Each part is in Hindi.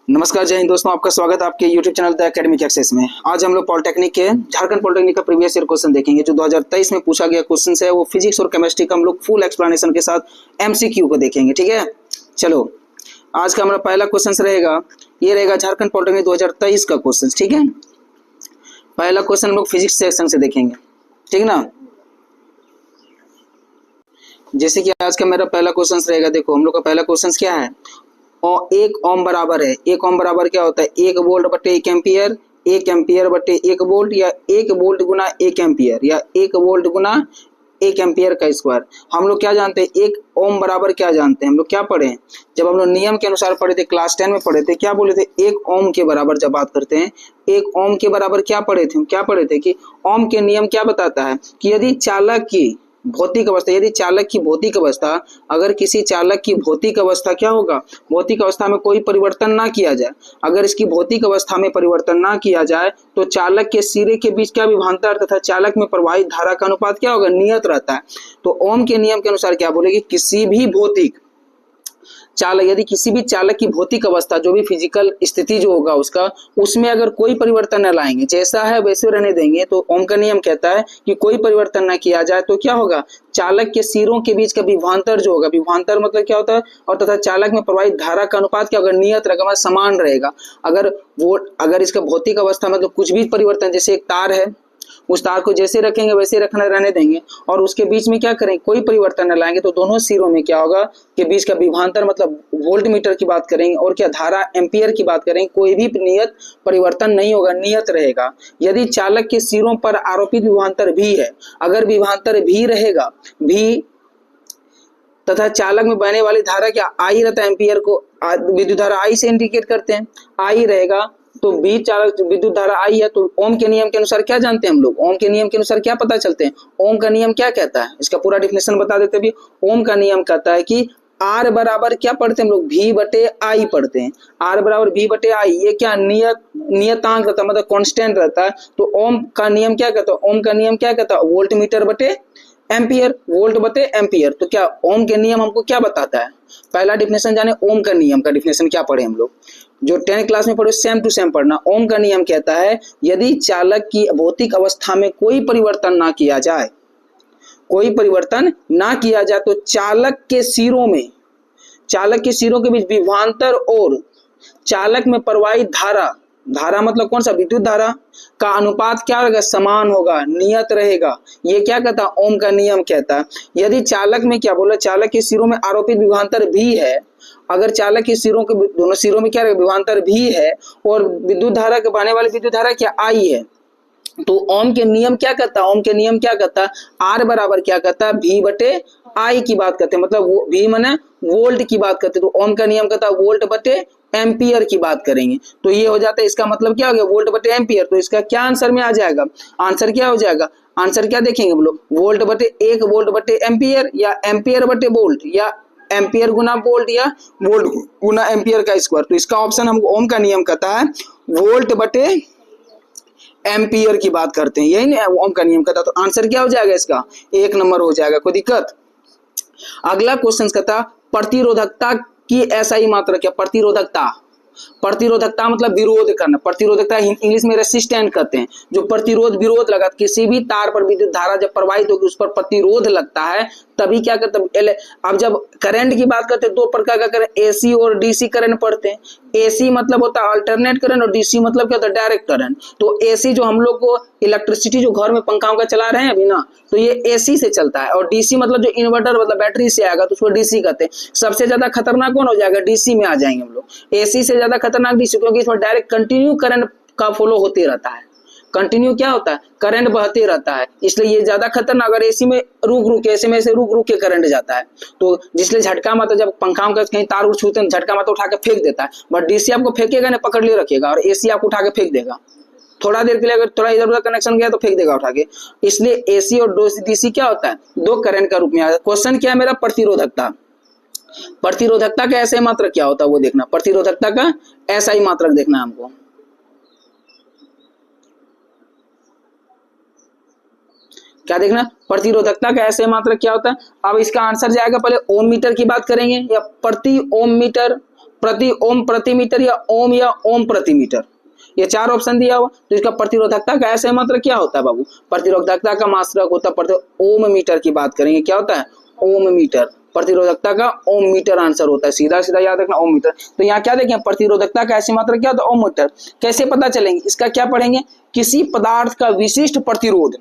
नमस्कार, जय हिंद दोस्तों। आपका स्वागत है आपके YouTube channel the academic access में। आज हम लोग पॉलिटेक्निक के झारखंड पॉलिटेक्निक का प्रीवियस ईयर क्वेश्चन देखेंगे जो 2023 में पूछा गया क्वेश्चन है। वो फिजिक्स और केमिस्ट्री का हम लोग फुल एक्सप्लेनेशन के साथ MCQ को देखेंगे। ठीक है, चलो आज का हमारा पहला क्वेश्चन रहेगा, ये रहेगा झारखंड पॉलिटेक्निक 2023 का क्वेश्चन। ठीक है, पहला क्वेश्चन हम लोग फिजिक्स सेक्शन से देखेंगे, ठीक ना। जैसे कि आज का मेरा पहला क्वेश्चन रहेगा, देखो हम लोग का पहला क्वेश्चन क्या है, और 1 ओम बराबर है। 1 ओम बराबर क्या होता है, 1 वोल्ट बटे 1 एम्पियर, 1 एम्पियर बटे 1 वोल्ट, या 1 वोल्ट गुना 1 एम्पियर, या 1 वोल्ट गुना 1 एम्पियर का स्क्वायर। हम लोग क्या जानते हैं, 1 ओम बराबर क्या जानते हैं, हम लोग क्या पढ़े, जब हम लोग नियम के अनुसार पढ़े थे, क्लास 10 में पढ़े थे, क्या बोले थे, 1 ओम के बराबर जब बात करते हैं, 1 ओम के बराबर क्या पढ़े थे कि ओम के नियम क्या बताता है कि यदि चालक की भौतिक अवस्था, यदि चालक की भौतिक अवस्था, अगर किसी चालक की भौतिक अवस्था क्या होगा, भौतिक अवस्था में कोई परिवर्तन ना किया जाए, अगर इसकी भौतिक अवस्था में परिवर्तन ना किया जाए तो चालक के सिरे के बीच क्या विभवांतर तथा चालक में प्रवाहित धारा का अनुपात क्या होगा, नियत रहता है। तो ओम के नियम के अनुसार क्या बोलेगी, किसी भी भौतिक चालक, यदि किसी भी चालक की भौतिक अवस्था, जो भी फिजिकल स्थिति जो होगा उसका, उसमें अगर कोई परिवर्तन न लाएंगे, जैसा है वैसे रहने देंगे, तो ओम का नियम कहता है कि कोई परिवर्तन न किया जाए तो क्या होगा, चालक के सिरों के बीच का विभवांतर जो होगा, विभवांतर मतलब क्या होता है, और तथा चालक में प्रवाहित धारा का अनुपात क्या होगा, नियत रहेगा, समान रहेगा। अगर इसका भौतिक अवस्था मतलब कुछ भी परिवर्तन, जैसे एक तार है, उस तार को जैसे रखेंगे वैसे रखना रहने देंगे, और उसके बीच में क्या करेंगे, कोई परिवर्तन न लाएंगे, तो दोनों सिरों में क्या होगा के बीच का विभवांतर मतलब वोल्ट मीटर की बात करेंगे, और क्या धारा एम्पियर की बात करेंगे, कोई भी नियत परिवर्तन नहीं होगा, नियत रहेगा। यदि चालक के सिरों पर आरोपित विभवांतर भी है, अगर विभवांतर भी रहेगा, भी तथा चालक में बहने वाली धारा क्या आई रहता है, एम्पियर को विद्युत धारा आई से इंडिकेट करते हैं, आई रहेगा, तो बी चालक विद्युत धारा आई है। तो ओम के नियम के अनुसार क्या जानते हैं हम लोग, ओम के नियम के अनुसार क्या पता चलते हैं, ओम का नियम क्या कहता है, इसका पूरा डिफिनेशन बता देते भी। ओम का नियम कहता है कि आर बराबर क्या पढ़ते हैं हम लोग, भी बटे आई पढ़ते हैं, आर बराबर भी बटे आई, ये क्या नियतांक रहता है, मतलब कांस्टेंट रहता है। तो ओम का नियम क्या कहता है, ओम का नियम क्या कहता है, वोल्ट मीटर बटे एम्पियर, वोल्ट बटे एम्पियर। तो क्या ओम के नियम हमको क्या बताता है, पहला डिफिनेशन जाने, ओम का नियम का डिफिनेशन क्या पढ़े हम लोग, जो 10 क्लास में पढ़े सेम टू सेम पढ़ना। ओम का नियम कहता है यदि चालक की भौतिक अवस्था में कोई परिवर्तन ना किया जाए, कोई परिवर्तन ना किया जाए, तो चालक के सिरों के बीच विभवांतर और चालक में प्रवाहित धारा, धारा मतलब कौन सा, विद्युत धारा का अनुपात क्या होगा, समान होगा, नियत रहेगा। ये क्या कहता है, ओम का नियम कहता है। यदि चालक में क्या बोला, चालक के सिरों में आरोपित विभवांतर भी है, अगर चालक के सिरों के दोनों सिरों में क्या विभवांतर भी है, और विद्युत धारा के बहने वाली विद्युत धारा क्या आई है, तो ओम के नियम क्या कहता है, ओम के नियम क्या कहता है, आर बराबर क्या कहता है, भी बटे आई की बात करते हैं, मतलब वो भी माने वोल्ट की बात करते हैं, तो ओम का नियम कहता है वोल्ट बटे एम्पियर की बात करेंगे। तो ये हो जाता है, इसका मतलब क्या हो गया, वोल्ट बटे एम्पियर। तो इसका क्या आंसर में आ जाएगा, आंसर क्या हो जाएगा, आंसर क्या देखेंगे हम लोग, वोल्ट बटे 1 वोल्ट बटे एम्पियर, या एम्पियर बटे वोल्ट, या एम्पियर गुना वोल्ट, या वोल्ट गुना एम्पियर का स्क्वायर। तो इसका ऑप्शन हमको ओम का नियम कहता है वोल्ट बटे एम्पियर की बात करते हैं, यही ना ओम का नियम कहता है। तो आंसर क्या हो जाएगा इसका, 1 नंबर हो जाएगा, कोई दिक्कत। अगला क्वेश्चन कहता प्रतिरोधकता की SI मात्रा क्या, प्रतिरोधकता मतलब विरोध करना, प्रतिरोधकता इंग्लिश में रेसिस्टेंट कहते हैं, जो प्रतिरोध विरोध लगा, किसी भी तार पर विद्युत धारा जब प्रवाहित होगी उस पर प्रतिरोध लगता है, तभी क्या करते हैं। अब जब करंट की बात करते हैं, दो प्रकार का करंट, AC और DC करंट पढ़ते हैं। AC मतलब होता है अल्टरनेट करंट, और DC मतलब क्या होता है, डायरेक्ट करंट। तो AC जो हम लोग को इलेक्ट्रिसिटी जो घर में पंखाओं का चला रहे हैं अभी ना, तो ये AC से चलता है, और DC मतलब जो इन्वर्टर मतलब बैटरी से आएगा तो उसको DC कहते हैं। सबसे ज्यादा खतरनाक कौन हो जाएगा, DC में आ जाएंगे हम लोग। AC से ज्यादा खतरनाक DC, क्योंकि इसमें डायरेक्ट कंटिन्यू करंट का फ्लो होते रहता है, कंटिन्यू क्या होता है, करंट बहते रहता है, इसलिए ये ज्यादा खतरनाक। अगर AC में रुक के करंट जाता है, तो जिसलिए झटका मारता, जब पंखाओं का कहीं तार छूते हैं झटका मारता उठा के फेंक देता है, बट DC आपको फेंकेगा ना, पकड़ लिए रखेगा, और AC आपको उठा के फेंक देगा, थोड़ा देर के लिए अगर थोड़ा इधर उधर कनेक्शन गया तो फेंक देगा उठा के। इसलिए AC और DC क्या होता है, दो करंट का रूप में आता है। क्वेश्चन क्या है मेरा, प्रतिरोधकता, प्रतिरोधकता का SI मात्रक क्या होता है वो देखना, प्रतिरोधकता का SI मात्रक देखना हमको। क्या देखना, प्रतिरोधकता का SI मात्रक क्या होता है। अब इसका आंसर जाएगा, पहले ओम मीटर की बात करेंगे, या प्रति ओम मीटर, प्रति ओम प्रति मीटर या ओम प्रति मीटर, ये 4 ऑप्शन दिया हुआ। तो इसका प्रतिरोधकता का ऐसे मात्रक क्या होता है बाबू? प्रतिरोधकता का मात्रक होता है ओम मीटर की बात करेंगे, क्या होता है? ओम मीटर। प्रतिरोधकता का ओम मीटर आंसर होता है, सीधा सीधा याद रखना ओम मीटर। तो यहाँ क्या देखें, प्रतिरोधकता का ऐसे मात्रक क्या होता है? ओम मीटर। कैसे पता चलेंगे इसका? क्या पढ़ेंगे? किसी पदार्थ का विशिष्ट प्रतिरोध,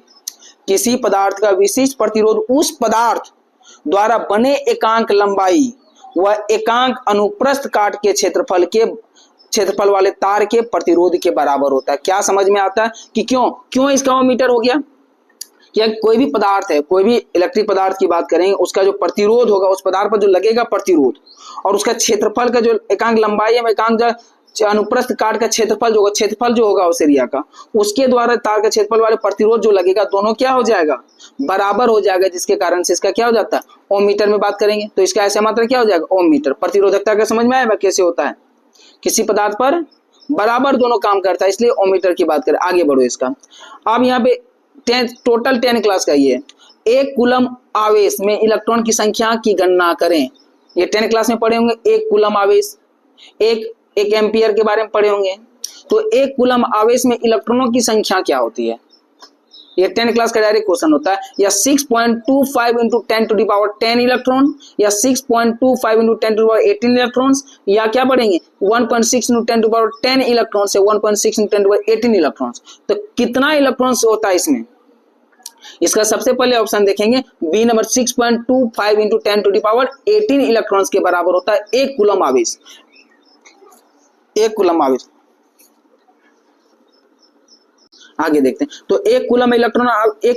किसी पदार्थ का विशिष्ट प्रतिरोध उस पदार्थ द्वारा बने एकांक लंबाई व एकांक अनुप्रस्थ काट के क्षेत्रफल वाले तार के प्रतिरोध के बराबर होता है। क्या समझ में आता है कि क्यों इसका ओम मीटर हो गया? या कोई भी पदार्थ है, कोई भी इलेक्ट्रिक पदार्थ की बात करें, उसका जो प्रतिरोध होगा, उस पदार्थ पर जो लगेगा प्रतिरोध, और उसका क्षेत्रफल का जो एकांक लंबाई है, एकांक अनुप्रस्थ काट का क्षेत्रफल जो होगा उस एरिया का, उसके द्वारा तार का क्षेत्रफल वाले प्रतिरोध जो लगेगा, दोनों क्या हो जाएगा? बराबर हो जाएगा, जिसके कारण से इसका क्या हो जाता है? ओम मीटर में बात करेंगे तो इसका ऐसा मात्रा क्या हो जाएगा? ओम मीटर। प्रतिरोधकता का समझ में आएगा कैसे होता है? किसी पदार्थ पर बराबर दोनों काम करता है, इसलिए ओम मीटर की बात करें। आगे बढ़ो इसका। अब यहाँ पे टोटल 10 क्लास का ये 1 कूलम आवेश में इलेक्ट्रॉन की संख्या की गणना करें। ये 10 क्लास में पढ़े होंगे। 1 कूलम आवेश, एक एम्पियर के बारे में पढ़े होंगे। तो 1 कूलम आवेश में इलेक्ट्रॉनों की संख्या क्या होती है? ये 10 क्लास का डायरेक्ट क्वेश्चन होता है। या 6.25 into 10 to the power 10 electron, या 6.25 into 10 to the power 18 electrons, या क्या पढ़ेंगे 1.6 into 10 to the power 10 electron से 1.6 into 10 to the power 18 electrons. तो कितना इलेक्ट्रॉन्स होता है इसमें? इसका सबसे पहले ऑप्शन देखेंगे B number 6.25 into 10 to the power 18 electrons के बराबर होता है 1 कूलम आवेश। 1 कूलम आवेश। आगे देखते हैं। तो 1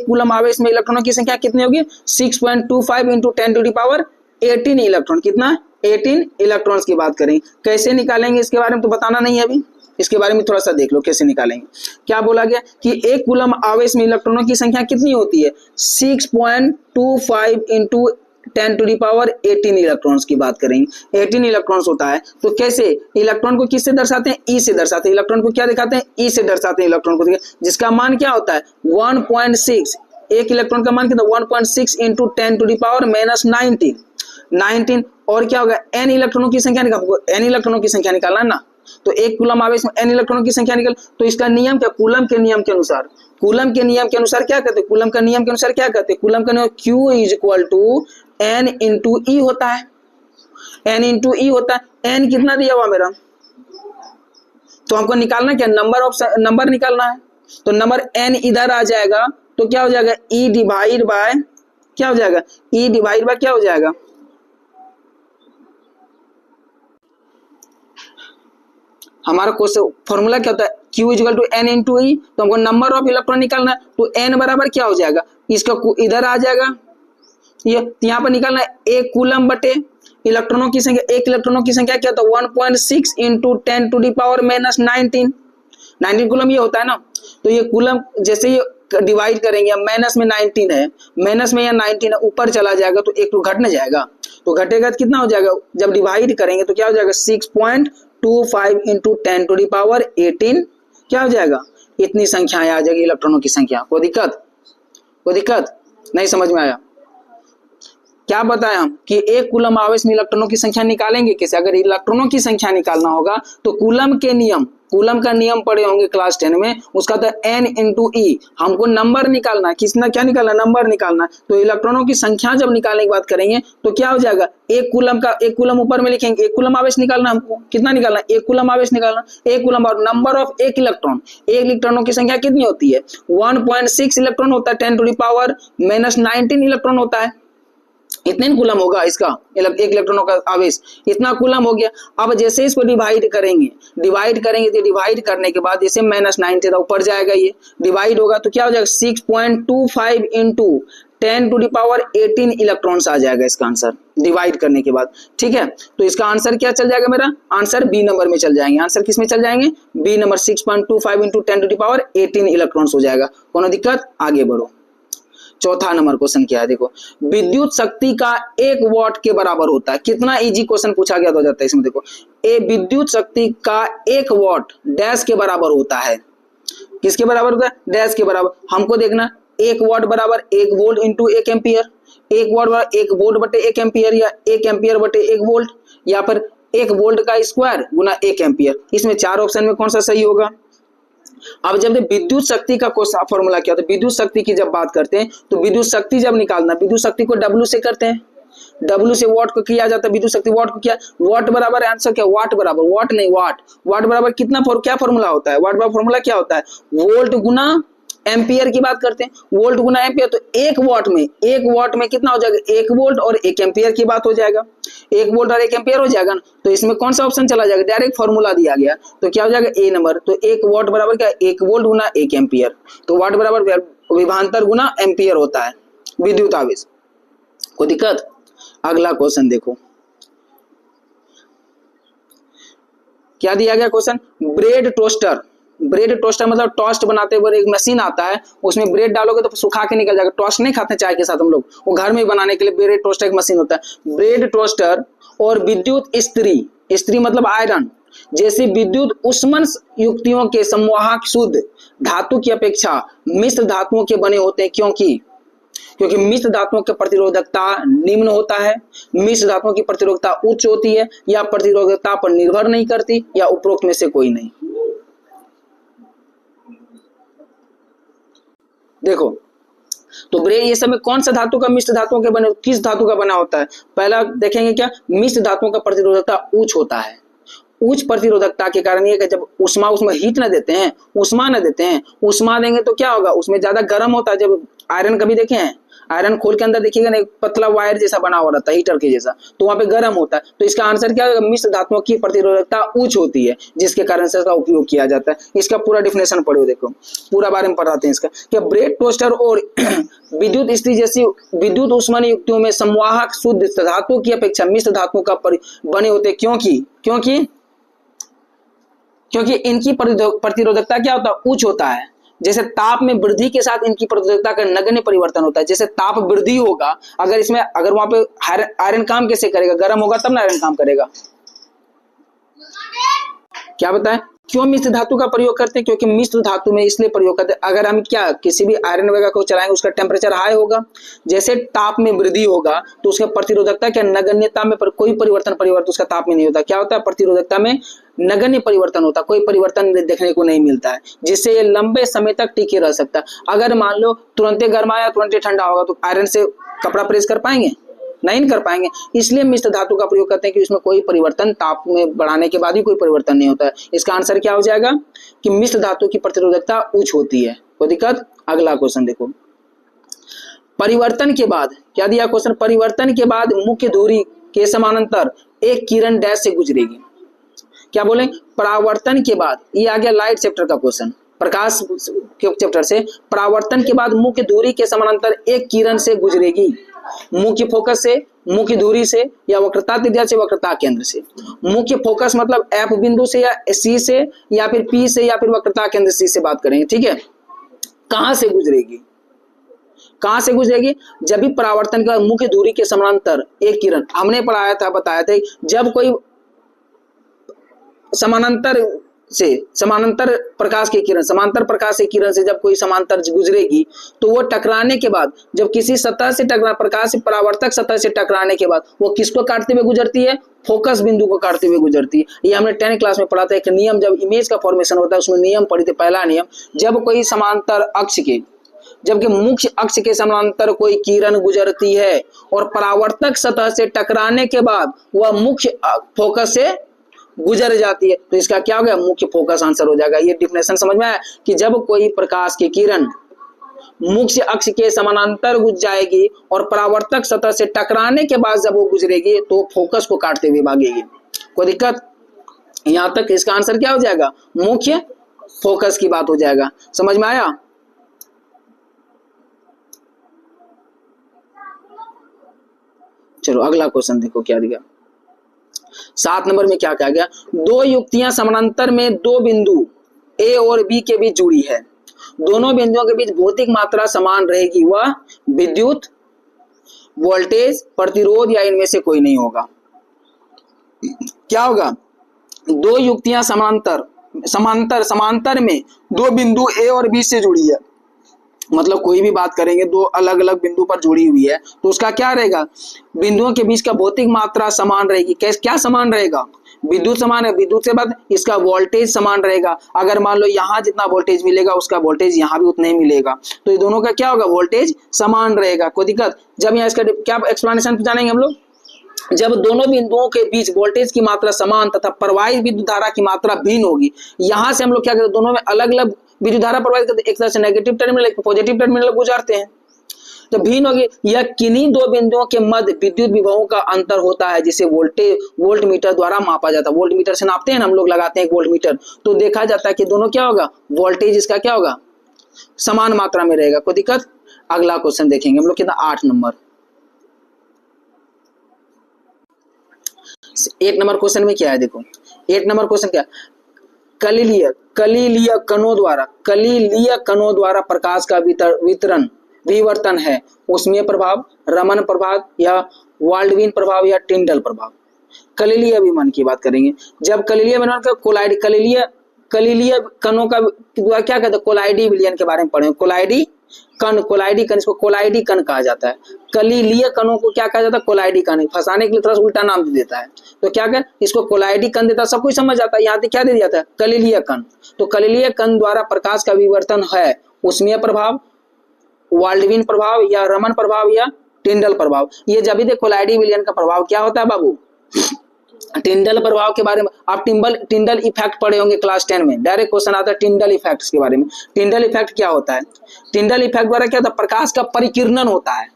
कूलम आवेश में इलेक्ट्रॉनों की संख्या कितनी होगी? 6.25 into 10 to the power 18 electron. कितना? 18 इलेक्ट्रॉन्स की बात करें। कैसे निकालेंगे इसके बारे में तो बताना नहीं है अभी, इसके बारे में थोड़ा सा देख लो कैसे निकालेंगे। क्या बोला गया कि 1 कूलम आवेश में इलेक्ट्रॉनों की संख्या कितनी होती है? 6.25 into 10 to the power 18 electrons की बात करेंगे। 18 इलेक्ट्रॉन्स होता है। तो कैसे इलेक्ट्रॉन को किससे दर्शाते हैं? ई से दर्शाते हैं। इलेक्ट्रॉन को क्या दिखाते हैं? ई से दर्शाते हैं इलेक्ट्रॉन को, जिसका मान क्या होता है? 1.6। एक इलेक्ट्रॉन का मान कितना? 1.6 into 10 to the power minus 19। और क्या होगा? एन इलेक्ट्रॉनों की संख्या एन इलेक्ट्रॉनों की संख्या निकालना ना। तो 1 कूलम आवेश में एन इलेक्ट्रॉनों की संख्या निकल। तो इसका नियम क्या? कूलम के नियम के अनुसार क्या कहते हैं? कूलम का नियम के अनुसार क्या कहते हैं? कूलम का नियम Q is equal to n into e होता है। एन इंटू ई होता है। एन कितना दिया हुआ मेरा? तो हमको निकालना क्या? नंबर निकालना है। तो नंबर एन इधर आ जाएगा तो क्या हो जाएगा? ई डिवाइड बाय क्या हो जाएगा? ई डिवाइड बाय क्या हो जाएगा? हमारा क्वेश्चन फॉर्मूला क्या होता है? Q equal to n into e. तो हमको नंबर ऑफ इलेक्ट्रॉन निकालना है। तो एन बराबर क्या हो जाएगा? इसका इधर आ जाएगा, ये यहाँ पर निकालना है 1 कूलम बटे इलेक्ट्रॉनों की संख्या। 1 इलेक्ट्रॉनों की संख्या क्या होता है? 1.6 into 10 to the power minus 19 coulomb ये होता है ना। तो ये कूलम जैसे ये डिवाइड करेंगे, माइनस में 19 है, माइनस में या 19 है, ऊपर चला जाएगा तो एक तो घट न जाएगा। तो घटेगा तो कितना हो जाएगा? जब डिवाइड करेंगे तो क्या हो जाएगा? 6.25 इंटू 10 टू दी पावर 18 क्या हो जाएगा? इतनी संख्याएं आ जाएगी इलेक्ट्रॉनों की संख्या। कोई दिक्कत नहीं? समझ में आया? क्या बताया हम कि 1 कूलम आवेश में इलेक्ट्रॉनों की संख्या निकालेंगे कैसे? अगर इलेक्ट्रॉनों की संख्या निकालना होगा तो कूलम का नियम पढ़े होंगे क्लास 10 में, उसका था एन इंटू ई। हमको नंबर निकालना, किसना क्या निकालना? नंबर निकालना। तो इलेक्ट्रॉनों की संख्या जब निकालने की बात करेंगे तो क्या हो जाएगा? 1 कूलम ऊपर में लिखेंगे। 1 कूलम आवेश निकालना हमको। कितना निकालना? 1 कूलम आवेश निकालना। 1 कूलम और नंबर ऑफ 1 इलेक्ट्रॉन। 1 इलेक्ट्रॉनों की संख्या कितनी होती है? 1.6 इलेक्ट्रॉन होता है। 10 to the power minus 19 electron होता है। इतने कूलम होगा इसका, 1 इलेक्ट्रॉनों का आवेश इतना कूलम हो गया। अब जैसे इसको डिवाइड करेंगे तो डिवाइड करने के बाद जैसे माइनस 19 ऊपर जाएगा, ये डिवाइड होगा तो क्या हो जाएगा? 6.25 into 10 to the power 18 electrons आ जाएगा इसका आंसर डिवाइड करने के बाद। ठीक है, तो इसका आंसर क्या चल जाएगा? मेरा आंसर बी नंबर में चल जाएंगे। आंसर किस में चल जाएंगे? B number 6.25 into 10 to the power 18 electrons हो जाएगा। कोनो दिक्कत? आगे बढ़ो। चौथा नंबर क्वेश्चन क्या है? देखो, विद्युत शक्ति का 1 वॉट के बराबर होता है। कितना इजी क्वेश्चन पूछा गया 2023 में। देखो, विद्युत शक्ति का 1 वॉट डैश के बराबर होता है। किसके बराबर होता है? डैश के बराबर। हमको देखना 1 वॉट बराबर 1 वोल्ट इंटू 1 एम्पियर। 1 वॉट बराबर 1 वोल्ट बटे 1 एम्पियर, या 1 एम्पियर बटे 1 वोल्ट, या फिर 1 वोल्ट का स्क्वायर गुना 1 एम्पियर। इसमें 4 ऑप्शन में कौन सा सही होगा? अब जब विद्युत शक्ति का फॉर्मूला क्या होता है, विद्युत शक्ति की जब बात करते हैं तो विद्युत शक्ति जब निकालना, विद्युत शक्ति को W से करते हैं, W से वाट को किया जाता है, विद्युत शक्ति वाट को किया, वाट बराबर आंसर क्या, वाट बराबर, वाट नहीं वाट, वाट बराबर कितना क्या फॉर्मूला होता है, वाट बराबर फॉर्मूला क्या होता है, वोल्ट गुना एम्पियर की बात करते हैं, वोल्ट गुना एम्पियर, तो 1 वाट में कितना हो जाएगा, 1 वोल्ट और 1 एम्पियर की बात हो जाएगा, 1 वोल्ट और 1 एम्पियर हो जाएगा ना। तो इसमें कौन सा ऑप्शन चला जाएगा, डायरेक्ट फॉर्मूला दिया गया तो क्या हो जाएगा ए नंबर। तो 1 वाट बराबर क्या, 1 वोल्ट गुना 1 एम्पियर, तो वाट बराबर विभवांतर गुना एम्पियर होता है विद्युत आवेश। कोई दिक्कत? अगला क्वेश्चन देखो क्या दिया गया question, bread toaster, bread toaster मतलब टोस्ट बनाते हुए एक मशीन आता है, उसमें ब्रेड डालोगे तो सुखा के निकल जाएगा, टोस्ट नहीं खाते चाय के साथ हम लोग, वो घर में बनाने के लिए ब्रेड टोस्टर एक मशीन होता है। ब्रेड टोस्टर और विद्युत इस्त्री, इस्त्री मतलब आयरन, जैसे विद्युत उष्मन युक्तियों के संवाहक शुद्ध धातु की अपेक्षा मिश्र धातुओं के बने होते हैं, क्योंकि मिश्र धातुओं की प्रतिरोधकता निम्न होता है, मिश्र धातुओं की प्रतिरोधकता उच्च होती है, या प्रतिरोधकता पर निर्भर नहीं करती, या उपरोक्त में से कोई नहीं। देखो तो ब्रेड ये सब में कौन सा धातु का मिश्र धातुओं के बने, किस धातु का बना होता है, पहला देखेंगे क्या, मिश्र धातुओं का प्रतिरोधकता उच्च होता है। उच्च प्रतिरोधकता के कारण ये कि जब उसमें हीट न देते हैं, उष्मा देंगे तो क्या होगा, उसमें ज्यादा गर्म होता है। जब आयरन कभी देखे हैं, आयरन खोल के अंदर देखिएगा ना, एक पतला वायर जैसा बना हुआ रहता है हीटर के जैसा, तो वहां पे गर्म होता है। तो इसका आंसर क्या होगा, मिश्र धातुओं की प्रतिरोधकता उच्च होती है, जिसके कारण से इसका उपयोग किया जाता है। इसका पूरा डिफिनेशन पढ़ो, देखो पूरा बारे में पढ़ाते हैं इसका, क्या ब्रेड टोस्टर और विद्युत इस्त्री जैसी विद्युत उष्मन युक्तियों में संवाहक शुद्ध धातु की अपेक्षा मिश्र धातुओं का बने होते, क्योंकि इनकी प्रतिरोधकता क्या होता है, उच्च होता है। जैसे ताप में वृद्धि के साथ इनकी प्रतिरोधकता का नगण्य परिवर्तन होता है। जैसे ताप वृद्धि होगा, अगर वहां पे आयरन काम कैसे करेगा, गर्म होगा तब ना आयरन काम करेगा। क्या बताएं, क्यों मिश्र धातु का प्रयोग करते हैं, क्योंकि मिश्र धातु में इसलिए प्रयोग करते हैं, अगर हम क्या किसी भी आयरन वगैरह को चलाएंगे उसका टेम्परेचर हाई होगा, जैसे ताप में वृद्धि होगा तो उसका प्रतिरोधकता क्या, नगण्यता में कोई परिवर्तन उसका ताप में नहीं होता। क्या होता है, प्रतिरोधकता में नगण्य परिवर्तन होता, कोई परिवर्तन देखने को नहीं मिलता है, जिससे ये लंबे समय तक टिके रह सकता है। अगर मान लो तुरंत गर्म आया तुरंत ठंडा होगा तो आयरन से कपड़ा प्रेस कर पाएंगे, नहीं कर पाएंगे। इसलिए मिश्र धातु का प्रयोग करते हैं कि उसमें कोई परिवर्तन, ताप में बढ़ाने के बाद भी कोई परिवर्तन नहीं होता है। इसका आंसर क्या हो जाएगा कि मिश्र धातु की प्रतिरोधकता उच्च होती है। कोई दिक्कत? अगला क्वेश्चन देखो, परिवर्तन के बाद क्या दिया क्वेश्चन, परिवर्तन के बाद मुख्य धुरी के समानांतर एक किरण डैश से गुजरेगी। क्या बोले, परावर्तन के बाद, ये आ गया लाइट चैप्टर का क्वेश्चन, प्रकाश के चैप्टर से, परावर्तन के बाद मुख्य धुरी के समानांतर एक किरण से गुजरेगी, मुख्य फोकस से, मुख्य धुरी से, या वक्रता त्रिज्या से, वक्रता केंद्र से। मुख्य फोकस मतलब एफ बिंदु से या सी से या फिर पी से या फिर वक्रता केंद्र सी से बात करेंगे, ठीक है। कहां से गुजरेगी, कहां से गुजरेगी, जब भी परावर्तन के बाद मुख्य धुरी के समानांतर एक किरण, हमने पढ़ाया था, बताया था, जब कोई समानांतर प्रकाश की किरण, समांतर प्रकाश की किरण से जब कोई समांतर गुजरेगी तो वो टकराने के बाद, जब किसी सतह से प्रकाश परावर्तक सतह से टकराने के बाद वो किसको काटते हुए गुजरती है, फोकस बिंदु को काटते हुए गुजरती है। ये हमने 10 क्लास में पढ़ा था, एक नियम, जब इमेज का फॉर्मेशन होता है उसमें नियम पढ़ी थी। पहला नियम, जब कोई समांतर अक्ष के, जबकि मुख्य अक्ष के समानांतर कोई किरण गुजरती है और परावर्तक सतह से टकराने के बाद वह मुख्य फोकस से गुजर जाती है, तो इसका क्या हो गया, मुख्य फोकस आंसर हो जाएगा। ये डिफिनेशन समझ में आया कि जब कोई प्रकाश की किरण मुख्य अक्ष के समानांतर गुजर जाएगी और परावर्तक सतह से टकराने के बाद जब वो गुजरेगी तो फोकस को काटते हुए भागेगी। कोई दिक्कत? यहां तक इसका आंसर क्या हो जाएगा, मुख्य फोकस की बात हो जाएगा। समझ में आया? चलो अगला क्वेश्चन देखो क्या दिया, 7 नंबर में क्या कहा गया, दो युक्तियां समानांतर में दो बिंदु ए और बी के बीच जुड़ी है, दोनों बिंदुओं के बीच भौतिक मात्रा समान रहेगी, वह विद्युत, वोल्टेज, प्रतिरोध या इनमें से कोई नहीं होगा। क्या होगा, दो युक्तियां समांतर में दो बिंदु ए और बी से जुड़ी है, मतलब कोई भी बात करेंगे दो अलग अलग बिंदु पर जुड़ी हुई है तो उसका क्या रहेगा, बिंदुओं के बीच का भौतिक मात्रा समान रहेगी। क्या समान रहेगा, विद्युत समान है, विद्युत से बाद इसका वोल्टेज समान रहेगा। अगर मान लो यहाँ जितना वोल्टेज मिलेगा उसका वोल्टेज यहाँ भी उतना ही मिलेगा, तो ये दोनों का क्या होगा, वोल्टेज समान रहेगा। कोई दिक्कत, जब यहाँ इसका क्या एक्सप्लेनेशन जानेंगे हम लोग, जब दोनों बिंदुओं के बीच वोल्टेज की मात्रा समान तथा प्रवाहित विद्युत धारा की मात्रा भिन्न होगी, यहां से हम लोग क्या करते हैं, दोनों में अलग अलग विद्युत धारा प्रवाहित करते हैं, एक तरह से नेगेटिव टर्मिनल एक पॉजिटिव टर्मिनल गुजारते हैं, तो भिन्न होगी। यह किन्हीं दो बिंदुओं के मध्य विद्युत विभवों का अंतर होता है जिसे वोल्ट मीटर द्वारा मापा जाता है। वोल्ट मीटर से नापते हैं ना हम लोग, लगाते हैं वोल्ट मीटर, तो देखा जाता है कि दोनों क्या होगा, वोल्टेज इसका क्या होगा, समान मात्रा में रहेगा। कोई दिक्कत। अगला क्वेश्चन देखेंगे हम लोग, कितना 8 नंबर। 8 नंबर क्वेश्चन में क्या है, देखो 8 नंबर क्वेश्चन क्या, कलीलिय कणों द्वारा प्रकाश का विवर्तन है, उसमें प्रभाव, रमन प्रभाव या वाल्डविन प्रभाव या टिंडल प्रभाव। कलीलिय विमान की बात करेंगे, जब कलीलिय विमान का कलीलिय कणों का क्या कहते हैं, कोलाइडी विलयन के बारे में पढ़े, कोलाइडी कण, इसको कोलाइडी कण कहा जाता है। कलीलिय कणों को क्या कहा जाता है, कोलाइडी कण, फंसाने के लिए थोड़ा उल्टा नाम दे देता है, तो क्या कर इसको कोलाइडी कण देता है, सब कुछ समझ जाता है। यहाँ पे क्या दे दिया था, कलीलिय कण, तो कलीलिय कण द्वारा प्रकाश का विवर्तन है, उसमें प्रभाव, वाल्डविन प्रभाव या रमन प्रभाव या टिंडल प्रभाव। ये जब भी देखो कोलाइडी विलयन का प्रभाव क्या होता है बाबू, टिंडल प्रभाव के बारे में आप टिंडल इफेक्ट पढ़े होंगे क्लास 10 में, डायरेक्ट क्वेश्चन आता है टिंडल इफेक्ट के बारे में। टिंडल इफेक्ट क्या होता है, टिंडल इफेक्ट द्वारा क्या होता है, प्रकाश का परिकिरणन होता है।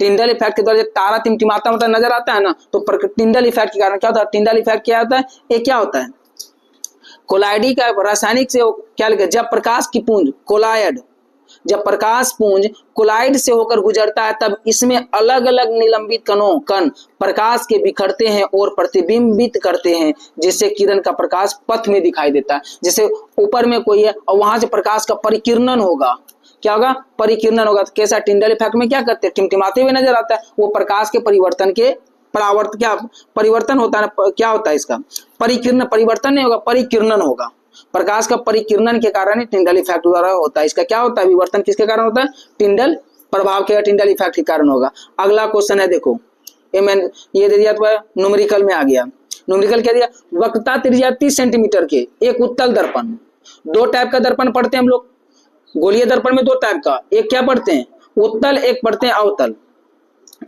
टिंडल इफेक्ट के द्वारा जब तारा टिमटिमाता होता नजर आता है ना, तो टिंडल इफेक्ट के कारण क्या होता है, टिंडल इफेक्ट क्या होता है, ये क्या होता है, कोलाइडी का रासायनिक से क्या लिखा, जब प्रकाश की पुंज कोलायड, जब प्रकाश पुंज कोलाइड से होकर गुजरता है तब इसमें अलग अलग निलंबित कण प्रकाश के बिखरते हैं और प्रतिबिंबित करते हैं, जिससे किरण का प्रकाश पथ में दिखाई देता है। जैसे ऊपर में कोई है और वहां से प्रकाश का परिकिरणन होगा, क्या होगा, परिकिरणन होगा। तो कैसा, टिंडल इफेक्ट में क्या करते हैं, टिमटिमाते हुए नजर आता है, वो प्रकाश के परिवर्तन के क्या परिवर्तन होता है, क्या होता है इसका परिकिरण, परिवर्तन नहीं होगा, परिकिरणन होगा। प्रकाश का परिकिरणन के कारण टिंडल इफेक्ट द्वारा होता है। इसका क्या होता है, विवर्तन किसके कारण होता है, टिंडल प्रभाव के, टिंडल इफेक्ट के कारण होगा। अगला क्वेश्चन है, देखो ये दे दिया तो न्यूमेरिकल में आ गया। न्यूमेरिकल क्या दिया, वक्रता त्रिज्या 30 सेंटीमीटर के एक उत्तल दर्पण, दो टाइप का दर्पण पढ़ते हैं हम लोग, गोलीय दर्पण में दो टाइप का, एक क्या पढ़ते हैं उत्तल, एक पढ़ते हैं अवतल,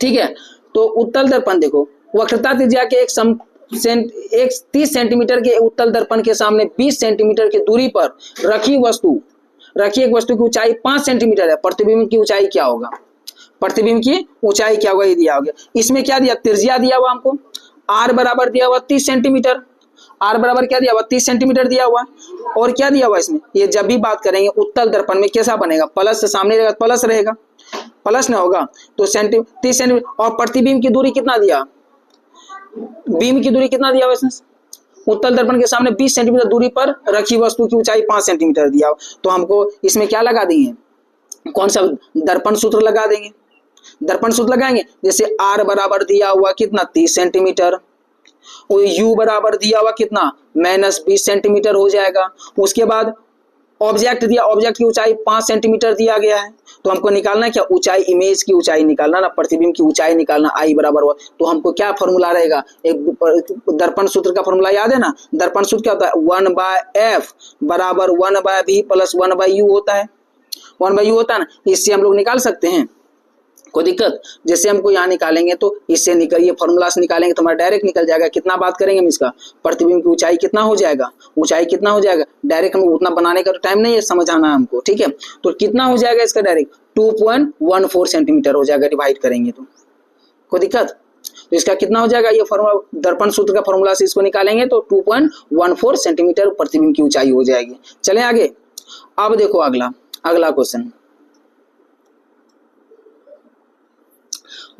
ठीक है। तो उत्तल दर्पण देखो, वक्रता त्रिज्या के एक 30 सेंटीमीटर के उत्तल दर्पण के सामने 20 सेंटीमीटर की दूरी पर रखी एक वस्तु की ऊंचाई 5 सेंटीमीटर है, प्रतिबिंब की ऊंचाई क्या होगा, प्रतिबिंब की ऊंचाई क्या होगा, ये दिया होगा। इसमें क्या दिया, त्रिज्या दिया हुआ हमको, r बराबर दिया हुआ 30 सेंटीमीटर, r बराबर क्या दिया हुआ 30 सेंटीमीटर दिया हुआ, और क्या दिया हुआ इसमें, ये जब भी बात करेंगे उत्तल दर्पण में कैसा बनेगा, प्लस से सामने रहेगा, प्लस रहेगा, प्लस ना होगा, तो 30 सेंटीमीटर। और प्रतिबिंब की दूरी कितना दिया, बीम की दूरी कितना दिया हुआ इसमें, उत्तल दर्पण के सामने 20 सेंटीमीटर दूरी पर रखी वस्तु की ऊंचाई 5 सेंटीमीटर दिया, तो हमको इसमें क्या लगा देंगे, कौन सा दर्पण सूत्र लगा देंगे, दर्पण सूत्र लगाएंगे। जैसे r बराबर दिया हुआ कितना 30 सेंटीमीटर, और u बराबर दिया हुआ कितना -20 सेंटीमीटर हो जाएगा। उसके बाद ऑब्जेक्ट दिया, ऑब्जेक्ट की ऊंचाई 5 सेंटीमीटर दिया गया है, तो हमको निकालना है क्या, ऊंचाई, इमेज की ऊंचाई निकालना ना, प्रतिबिंब की ऊंचाई निकालना, I बराबर हुआ। तो हमको क्या फॉर्मूला रहेगा, एक दर्पण सूत्र का फॉर्मूला याद है ना, दर्पण सूत्र क्या होता है, 1/f बराबर 1/v प्लस 1/u होता है, 1/u होता है ना, इससे हम लोग निकाल सकते हैं, कोई दिक्कत। जैसे हमको यहाँ निकालेंगे तो इससे ये फॉर्मूला से निकालेंगे तो हमारा डायरेक्ट निकल जाएगा। कितना बात करेंगे हम इसका, प्रतिबिंब की ऊंचाई कितना हो जाएगा, ऊंचाई कितना हो जाएगा, डायरेक्ट हम उतना बनाने का तो टाइम नहीं है, समझाना हमको, ठीक है। तो कितना हो जाएगा इसका, डायरेक्ट 2.14 सेंटीमीटर हो जाएगा, डिवाइड करेंगे तो, कोई दिक्कत। तो इसका कितना हो जाएगा, ये फॉर्मूला दर्पण सूत्र का फॉर्मूला से इसको निकालेंगे तो 2.14 सेंटीमीटर प्रतिबिंब की ऊंचाई हो जाएगी। चलें आगे। अब देखो अगला क्वेश्चन,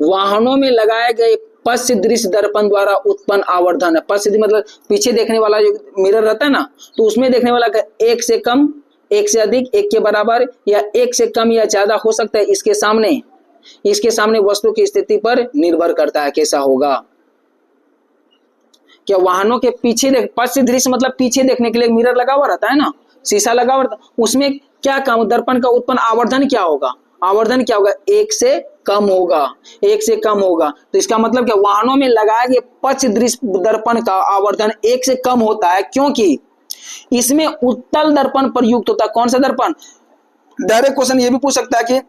वाहनों में लगाए गए पश्च दृश्य दर्पण द्वारा उत्पन्न आवर्धन है, पश्च मतलब पीछे देखने वाला जो मिरर रहता है ना, तो उसमें देखने वाला एक से कम, एक से अधिक, एक के बराबर या एक से कम या ज्यादा हो सकता है, इसके सामने वस्तु की स्थिति पर निर्भर करता है, कैसा होगा। क्या वाहनों के पीछे पश्च दृश्य मतलब पीछे देखने के लिए मिरर लगा हुआ रहता है ना, शीशा लगा हुआ रहता है, उसमें क्या कम, दर्पण का उत्पन्न आवर्धन क्या होगा, आवर्धन क्या होगा, 1 से कम होगा, 1 से कम होगा। तो इसका मतलब क्या, वाहनों में लगाए गए पक्ष दृश्य दर्पण का आवर्धन 1 से कम होता है, क्योंकि इसमें उत्तल दर्पण प्रयुक्त होता है। कौन सा दर्पण, डायरेक्ट क्वेश्चन ये भी पूछ सकता है कि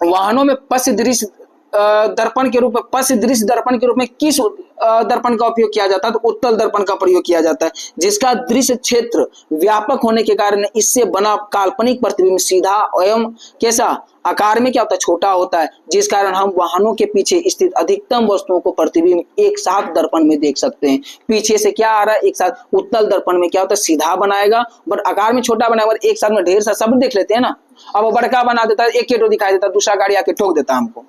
वाहनों में पश्च दृश्य दर्पण के रूप में, पश्च दृश्य दर्पण के रूप में किस दर्पण का उपयोग किया जाता है, तो उत्तल दर्पण का प्रयोग किया जाता है, जिसका दृश्य क्षेत्र व्यापक होने के कारण इससे बना काल्पनिक प्रतिबिंब सीधा एवं कैसा आकार में क्या होता है, छोटा होता है, जिस कारण हम वाहनों के पीछे स्थित अधिकतम वस्तुओं को प्रतिबिंब एक साथ दर्पण में देख सकते हैं। पीछे से क्या आ रहा है, एक साथ। उत्तल दर्पण में क्या होता है, सीधा बनाएगा बट आकार में छोटा बनाएगा, एक साथ में ढेर सा सब देख लेते हैं ना। अब वो बड़का बना देता है, एक केटो दिखाई देता है, दूसरा गाड़ी आके ठोक देता है हमको।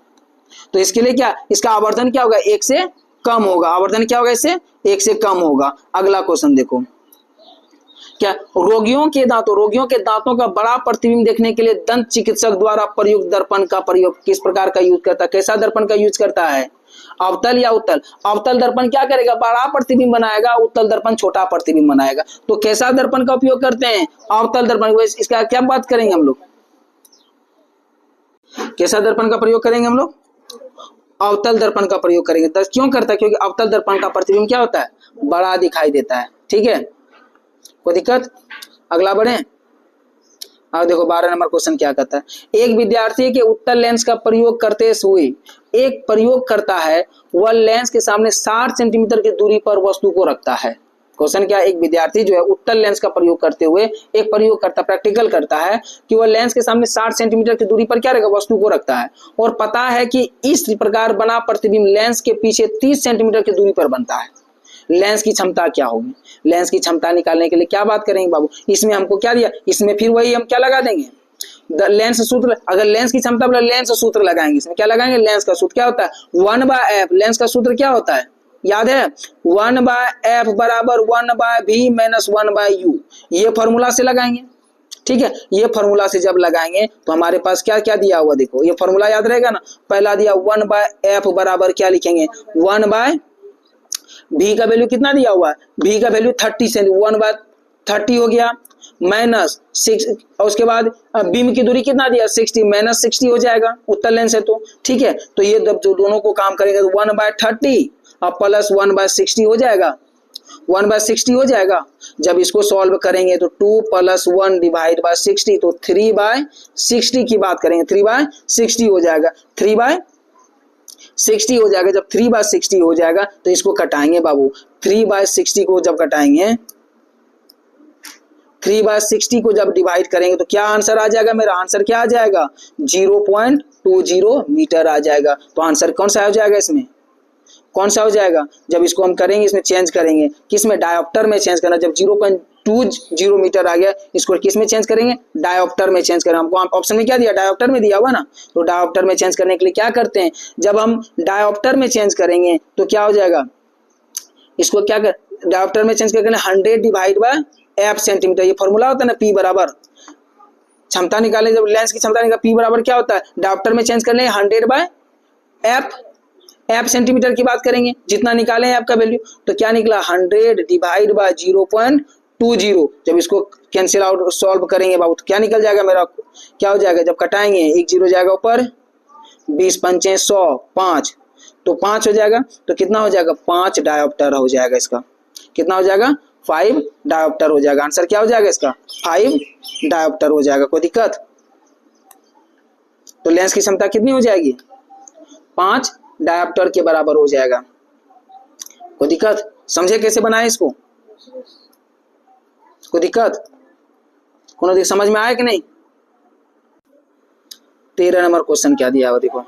तो इसके लिए क्या, इसका आवर्धन क्या होगा, 1 से कम होगा, आवर्धन क्या होगा, इससे 1 से कम होगा। अगला क्वेश्चन देखो, क्या रोगियों के दांतों का बड़ा प्रतिबिंब देखने के लिए दंत चिकित्सक द्वारा प्रयुक्त दर्पण का प्रयोग किस प्रकार का यूज करता है, कैसा दर्पण का यूज करता है, अवतल या उत्तल। अवतल दर्पण क्या करेगा, बड़ा प्रतिबिंब बनाएगा, उत्तल दर्पण छोटा प्रतिबिंब बनाएगा। तो कैसा दर्पण का उपयोग करते हैं, अवतल दर्पण। इसका क्या बात करेंगे हम लोग, कैसा दर्पण का प्रयोग करेंगे हम लोग, अवतल दर्पण का प्रयोग करेंगे। तो क्यों करता है, क्योंकि अवतल दर्पण का प्रतिबिंब क्या होता है, बड़ा दिखाई देता है। ठीक है, कोई दिक्कत। अगला बढ़े। अब देखो 12 नंबर क्वेश्चन क्या कहता है, एक विद्यार्थी के उत्तल लेंस का प्रयोग करते हुए एक प्रयोग करता है, वह लेंस के सामने 60 सेंटीमीटर की दूरी पर वस्तु को रखता है। क्वेश्चन क्या, एक विद्यार्थी जो है उत्तल लेंस का प्रयोग करते हुए एक प्रयोग करता, प्रैक्टिकल करता है कि वह लेंस के सामने 60 सेंटीमीटर की दूरी पर क्या रहेगा, वस्तु को रखता है, और पता है कि इस प्रकार बना प्रतिबिंब लेंस के पीछे 30 सेंटीमीटर की दूरी पर बनता है। लेंस की क्षमता क्या होगी, लेंस की क्षमता निकालने के लिए क्या बात करेंगे बाबू, इसमें हमको क्या दिया, इसमें फिर वही हम क्या लगा देंगे, लेंस सूत्र। अगर लेंस की क्षमता बोला, लेंस सूत्र लगाएंगे, इसमें क्या लगाएंगे, लेंस का सूत्र क्या होता है, 1/f। लेंस का सूत्र क्या होता है, याद है, 1/f बराबर 1/v माइनस 1/u। ये फॉर्मूला से लगाएंगे। ठीक है, ये फॉर्मूला से जब लगाएंगे तो हमारे पास क्या क्या दिया हुआ, देखो ये फॉर्मूला याद रहेगा ना। पहला दिया 1/f बराबर क्या लिखेंगे, 1/v का वैल्यू कितना दिया हुआ है, v का वैल्यू 30 से 1/30 हो गया, माइनस 6, और उसके बाद बीम की दूरी कितना दिया, 60, माइनस 60 हो जाएगा उत्तल लेंस है तो। ठीक है, तो ये जब जो दोनों को काम करेंगे तो 1/30 और प्लस 1/60 हो जाएगा, 1/60 हो जाएगा। जब इसको सॉल्व करेंगे तो 2 + 1 डिवाइड बाय 60, तो 3/60 की बात करेंगे, 3/60 हो जाएगा, 3/60 हो जाएगा। जब 3/60 हो जाएगा तो इसको कटाएंगे बाबू, 3/60 को जब कटाएंगे, 3/60 को जब डिवाइड करेंगे तो क्या आंसर आ जाएगा, मेरा आंसर क्या आ जाएगा, 0.20 मीटर आ जाएगा। तो आंसर कौन सा हो जाएगा, इसमें कौन सा हो जाएगा, जब इसको हम करेंगे इसमें चेंज करेंगे, किस में, डायोप्टर में चेंज करना। जब 0.20 मीटर आ गया, इसको किस में चेंज करेंगे, डायोप्टर में चेंज करेंगे। हमको ऑप्शन में क्या दिया, डायोप्टर में दिया हुआ ना, तो डायोप्टर में चेंज करने के लिए क्या करते हैं, जब हम डायोप्टर में चेंज करेंगे तो क्या हो जाएगा, इसको क्या कर, डायोप्टर में चेंज करके 100 डिवाइड बाय f सेंटीमीटर, ये फॉर्मूला होता है ना, p बराबर क्षमता निकाले, जब लेंस की क्षमता निकाले, p बराबर क्या होता है, डायोप्टर में चेंज करने 100/f, f सेंटीमीटर की बात करेंगे, जितना निकाले f का वैल्यू, तो क्या निकला 100 डिवाइड बाय 0.20। जब इसको कैंसिल आउट सॉल्व करेंगे बाबू तो क्या निकल जाएगा, मेरा क्या हो जाएगा, जब कटाएंगे 1 0 जाएगा ऊपर, 20 पंचे 100, 5, तो 5 हो जाएगा, तो कितना हो जाएगा, 5 डायोप्टर हो जाएगा, इसका कितना हो जाएगा, 5 डायोप्टर हो जाएगा। आंसर क्या हो जाएगा इसका, 5 डायोप्टर हो जाएगा। कोई दिक्कत, तो लेंस की क्षमता कितनी हो जाएगी, 5 डायोप्टर के बराबर हो जाएगा। कोई दिक्कत, समझे कैसे बनाए इसको, कोई दिक्कत, कोनो समझ में आया कि नहीं। 13 नंबर क्वेश्चन क्या दिया हुआ देखो,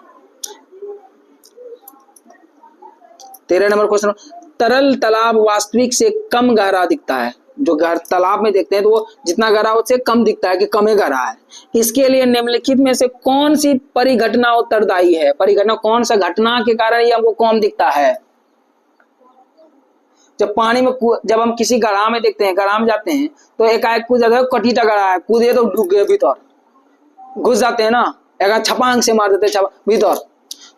13 नंबर क्वेश्चन, तरल तालाब वास्तविक से कम गहरा दिखता है। जो तालाब में देखते हैं तो वो जितना गहरा उससे कम दिखता है कि कम गहरा है। इसके लिए निम्नलिखित में से कौन सी परिघटना उत्तरदायी है, परिघटना कौन सा घटना के कारण ये हमको कम दिखता है। जब पानी में जब हम किसी गड्ढा में देखते हैं, गड्ढा में जाते हैं तो एकाएक कुछ जगह कटीटा गड्ढा है, कूदे तो डूब गए भीतर, घुस जाते हैं ना, एक छपांग से मार देते भीतर।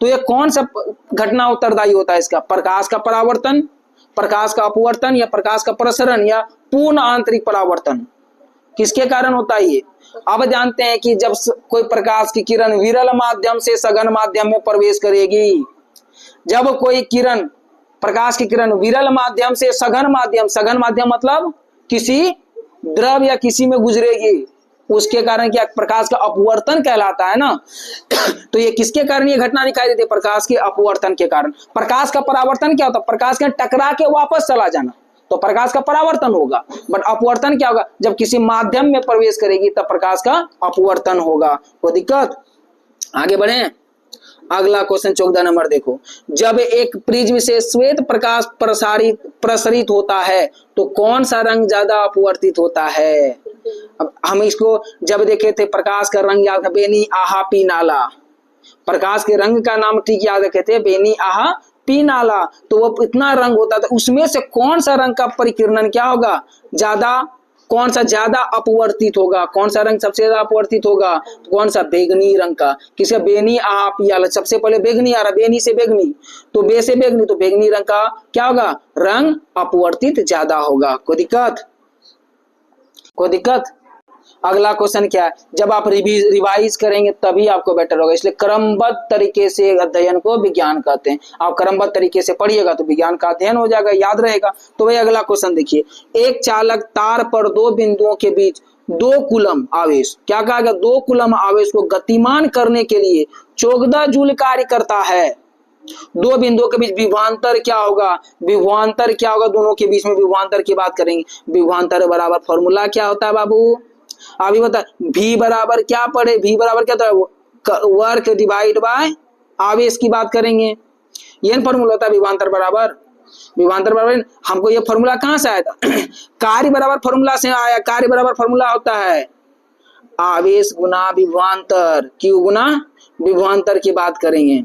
तो ये कौन सा घटना उत्तरदायी होता है इसका, प्रकाश का परावर्तन, प्रकाश का अपवर्तन, या प्रकाश का प्रसरण, या पूर्ण आंतरिक परावर्तन। किसके कारण होता है ये? अब जानते हैं कि जब कोई प्रकाश की किरण विरल माध्यम से सघन माध्यम में प्रवेश करेगी, जब कोई किरण, प्रकाश की किरण विरल माध्यम से सघन माध्यम मतलब किसी द्रव या किसी में गुजरेगी, उसके कारण क्या प्रकाश का अपवर्तन कहलाता है ना। तो ये किसके कारण ये घटना दिखाई देती है? प्रकाश के अपवर्तन के कारण। प्रकाश का परावर्तन क्या होता है? प्रकाश के टकरा के वापस चला जाना, तो प्रकाश का परावर्तन होगा। बट अपवर्तन क्या होगा? जब किसी माध्यम में प्रवेश करेगी तब प्रकाश का अपवर्तन होगा। कोई दिक्कत? आगे बढ़े। अगला क्वेश्चन 14 नंबर देखो, जब एक प्रिज्म से श्वेत प्रकाश प्रसारित होता है तो कौन सा रंग ज्यादा अपवर्तित होता है? अब हम इसको जब देखे थे, प्रकाश का रंग याद है, बेनी आहा पी नाला। प्रकाश के रंग का नाम ठीक याद रखे थे, बेनी आहा पी नाला। तो वो इतना रंग होता था, उसमें से कौन सा रंग का परिकिरणन क्या होगा? ज्यादा, कौन सा ज्यादा अपवर्तित होगा? कौन सा रंग सबसे ज्यादा अपवर्तित होगा? तो कौन सा? बैंगनी रंग का। किसका? बेनी आहा पियाला। सबसे पहले बैंगनी आ रहा, बेनी से बैंगनी, तो बे से बैंगनी, तो बैंगनी रंग का क्या होगा? रंग अपवर्तित ज्यादा होगा। कोई दिक्कत? कोई दिक्कत? अगला क्वेश्चन क्या है? जब आप रिवाइज करेंगे तभी आपको बेटर होगा, इसलिए क्रमबद्ध तरीके से अध्ययन को विज्ञान कहते हैं। आप क्रमबद्ध तरीके से पढ़िएगा तो विज्ञान का अध्ययन हो जाएगा, याद रहेगा। तो वही अगला क्वेश्चन देखिए, एक चालक तार पर दो बिंदुओं के बीच 2 कूलम आवेश, क्या कहा गया? 2 कूलम आवेश को गतिमान करने के लिए 14 जूल कार्य करता है। 2 बिंदुओं के बीच विभवांतर क्या होगा? विभवांतर क्या होगा? दोनों के बीच में विभवांतर की बात करेंगे। विभवांतर बराबर फॉर्मूला क्या होता है बाबू? अभी बता, V बराबर क्या पढ़े? V बराबर क्या होता है? वर्क डिवाइड बाय आवेश की बात करेंगे। ये फॉर्मूला होता है विभवांतर बराबर। विभवांतर बराबर हमको ये फॉर्मूला कहां से आया था? कार्य बराबर फॉर्मूला से आया। कार्य बराबर फॉर्मूला होता है आवेश गुना विभवांतर, Q गुना विभवांतर की बात करेंगे,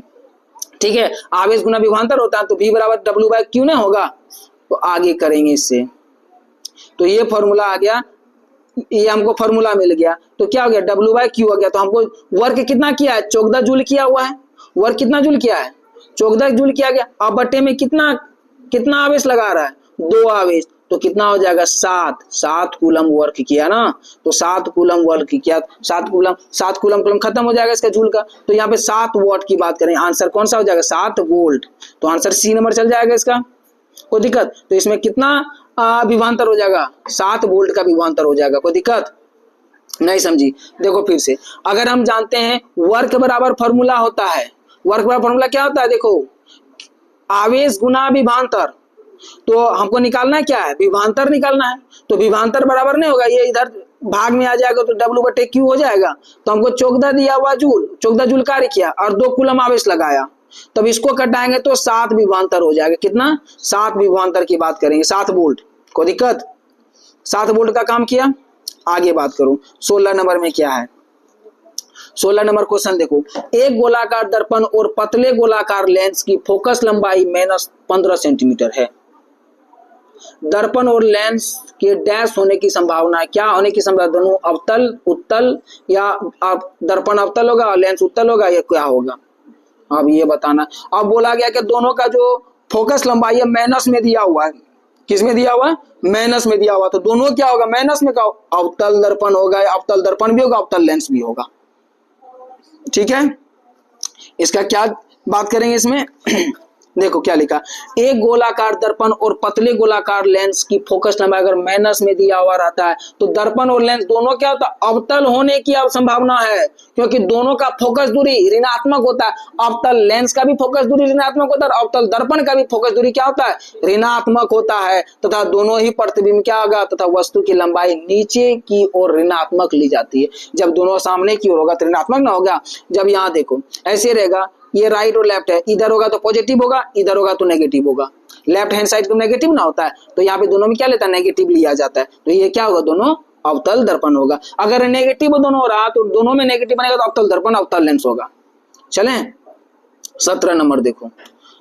ठीक है। आवेश गुना विभवांतर होता है, तो V बराबर W बाय Q नहीं होगा? तो आगे करेंगे इससे। तो ये फॉर्मूला आ गया, ये हमको फॉर्मूला मिल गया। तो क्या हो गया? W बाय Q हो गया। तो हमको वर्क कितना किया है? 14 जूल किया हुआ है। वर्क कितना जूल किया है? 14 जूल किया गया। अब बटे में कितना आवेश लगा रहा है? 2 आवेश, तो कितना हो जाएगा? 7 कूलम वर्क किया ना। तो 7 कूलम वर्क किया, 7 कूलम खत्म हो जाएगा इसका जूल का। तो यहाँ पे 7 वॉट की बात करें, आंसर कौन सा हो जाएगा? 7 वोल्ट। तो आंसर सी नंबर चल जाएगा इसका। कोई दिक्कत? तो इसमें कितना विभवांतर हो जाएगा? 7 वोल्ट का विभवांतर हो जाएगा। कोई दिक्कत नहीं? समझी? देखो फिर से, अगर हम जानते हैं वर्क बराबर फॉर्मूला होता है, वर्क बराबर फॉर्मूला क्या होता है? देखो, आवेश गुना विभवांतर। तो हमको निकालना क्या है? विभवांतर निकालना है। तो विभवांतर बराबर नहीं होगा, ये इधर भाग में आ जाएगा, तो W बटे Q हो जाएगा। तो हमको 14 दिया हुआ जूल, 14 जूल कार्य किया और 2 कूलम आवेश लगाया, तब इसको कटाएंगे तो 7 विभवांतर हो जाएगा। कितना? 7 विभवांतर की बात करेंगे, 7 वोल्ट। कोई दिक्कत? 7 वोल्ट का काम किया। आगे बात करूं, 16 नंबर में क्या है? 16 नंबर क्वेश्चन देखो, एक गोलाकार दर्पण और पतले गोलाकार लेंस की फोकस लंबाई -15 सेंटीमीटर है। दर्पण और लेंस के डैश होने की संभावना, क्या होने की संभावना? दोनों अवतल, उत्तल, या दर्पण अवतल होगा और लेंस उत्तल होगा, या क्या होगा? अब ये बताना। अब बोला गया कि दोनों का जो फोकस लंबाई है माइनस में दिया हुआ है। किस में दिया हुआ? माइनस में दिया हुआ। तो दोनों क्या होगा? माइनस में का अवतल दर्पण होगा, अवतल दर्पण भी होगा, अवतल लेंस भी होगा, ठीक है। इसका क्या बात करेंगे इसमें? देखो क्या लिखा, एक गोलाकार दर्पण और पतले गोलाकार लेंस की फोकस लंबाई अगर माइनस में दिया हुआ रहता है तो दर्पण और लेंस दोनों क्या होता है? अवतल होने की संभावना है, क्योंकि दोनों का फोकस दूरी ऋणात्मक होता है। अवतल लेंस का भी फोकस दूरी ऋणात्मक होता है, अवतल दर्पण का भी फोकस दूरी क्या होता है? ऋणात्मक होता है, तथा दोनों ही प्रतिबिंब क्या होगा? तथा वस्तु की लंबाई नीचे की ओर ऋणात्मक ली जाती है। जब दोनों सामने की ओर होगा तो ऋणात्मक ना होगा। जब यहाँ देखो ऐसे रहेगा, ये राइट और लेफ्ट है, इधर होगा तो पॉजिटिव होगा, इधर होगा तो नेगेटिव होगा। लेफ्ट हैंड साइड को नेगेटिव ना होता है, तो यहाँ पे दोनों में क्या लेता है? नेगेटिव लिया जाता है। तो ये क्या होगा? दोनों अवतल दर्पण होगा। अगर नेगेटिव दोनों हो रहा तो दोनों में नेगेटिव बनेगा तो अवतल दर्पण, अवतल लेंस होगा। चलें 17 नंबर देखो,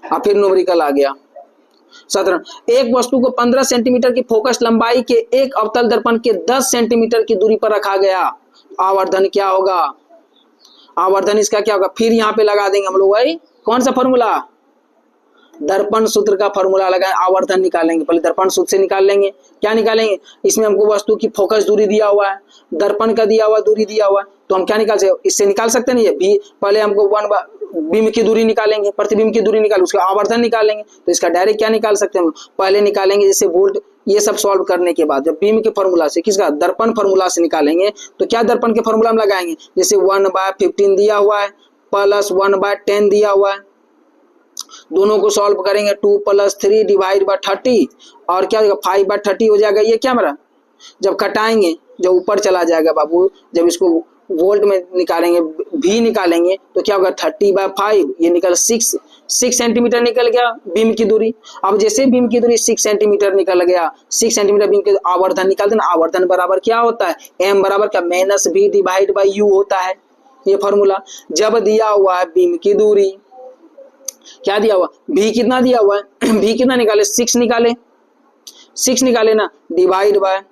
अब फिर न्यूमेरिकल आ गया। 17, एक वस्तु को 15 सेंटीमीटर की फोकस लंबाई के एक अवतल दर्पण के 10 सेंटीमीटर की दूरी पर रखा गया, आवर्धन क्या होगा? आवर्धन इसका क्या होगा? फिर यहाँ पे लगा देंगे हम लोग भाई कौन सा फॉर्मूला? दर्पण सूत्र का फॉर्मूला लगाएं, आवर्धन निकालेंगे। पहले दर्पण सूत्र से निकाल लेंगे। क्या निकालेंगे? इसमें हमको वस्तु की फोकस दूरी दिया हुआ है, दर्पण का दिया हुआ दूरी दिया हुआ है, तो हम क्या निकाल सकते? इससे निकाल सकते नहीं है भी। पहले हमको बीम की दूरी निकालेंगे, प्रतिबिंब की दूरी निकाल, उसका आवर्धन निकालेंगे, तो इसका डायरेक्ट क्या निकाल सकते हैं हम? पहले निकालेंगे जैसे वोल्ट, ये सब सॉल्व करने के बाद जब बीम के फॉर्मूला से, किसका? दर्पण फॉर्मूला से निकालेंगे, तो क्या दर्पण के फॉर्मूला में लगाएंगे? जैसे 1/15 दिया हुआ है प्लस 1/10 दिया हुआ है, दोनों को सॉल्व करेंगे 2 + 3 डिवाइड बाय 30 और क्या हो जाएगा? 5/30 हो जाएगा। ये क्या मेरा जब कटाएंगे, जब ऊपर चला जाएगा बाबू, जब इसको वोल्ट में निकालेंगे, भी निकालेंगे, तो क्या होगा? 30/5, ये निकल 6 सेंटीमीटर निकल गया बीम की दूरी। अब जैसे बीम की दूरी 6 सेंटीमीटर निकल गया, 6 सेंटीमीटर बीम के आवर्धन निकालते ना, आवर्धन बराबर क्या होता है? m बराबर क्या? -v डिवाइड बाई u होता है, ये फॉर्मूला। जब दिया हुआ है बीम की दूरी, क्या दिया हुआ? भी कितना दिया हुआ है? भी कितना निकाले? 6 निकाले, 6 निकाले ना, डिवाइड बाय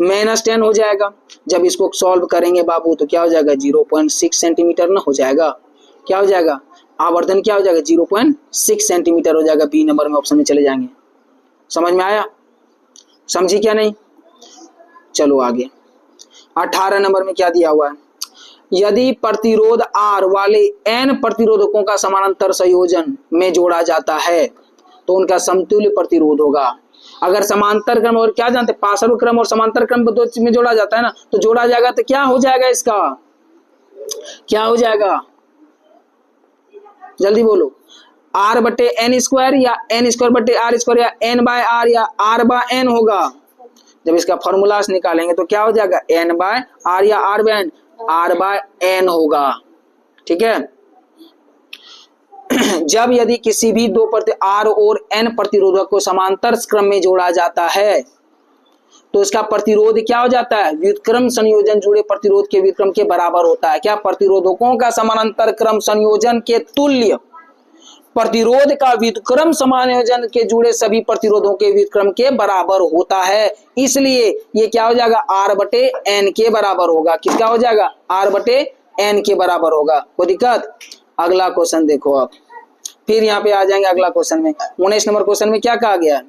-10 हो जाएगा। जब इसको सॉल्व करेंगे बाबू तो क्या हो जाएगा? 0.6 सेंटीमीटर ना हो जाएगा। क्या हो जाएगा? आवर्धन क्या हो जाएगा? 0.6 सेंटीमीटर हो जाएगा। बी नंबर में ऑप्शन में चले जाएंगे। समझ में आया? समझी क्या नहीं? चलो आगे। 18 नंबर में क्या दिया हुआ है? यदि प्रतिरोध R वाले n प्रतिरोधकों का समानांतर संयोजन में जोड़ा जाता है तो उनका समतुल्य प्रतिरोध होगा। अगर समांतर क्रम और क्या जानते हैं? पार्श्व क्रम और समांतर क्रम दो में जोड़ा जाता है ना, तो जोड़ा जाएगा तो क्या हो जाएगा? इसका क्या हो जाएगा? जल्दी बोलो। R/n² या n²/r² या n/r या r/n होगा। जब इसका फॉर्मूला निकालेंगे तो क्या हो जाएगा? n/r या r/n? r/n होगा। ठीक है। जब यदि किसी भी दो R और n प्रतिरोधक को समांतर क्रम में जोड़ा जाता है तो इसका प्रतिरोध क्या हो जाता है? व्युत्क्रम संयोजन जुड़े प्रतिरोध के व्युत्क्रम के बराबर होता है। क्या? प्रतिरोधकों का समानांतर क्रम संयोजन के तुल्य प्रतिरोध का व्युत्क्रम समायोजन के जुड़े सभी प्रतिरोधों के व्युत्क्रम के बराबर होता है। इसलिए ये क्या हो जाएगा? R/n के बराबर होगा। किसका हो जाएगा? R/n के बराबर होगा। कोई दिक्कत? अगला क्वेश्चन देखो आप, फिर यहाँ पे आ जाएंगे अगला क्वेश्चन में। 19 नंबर क्वेश्चन में क्या कहा गया है?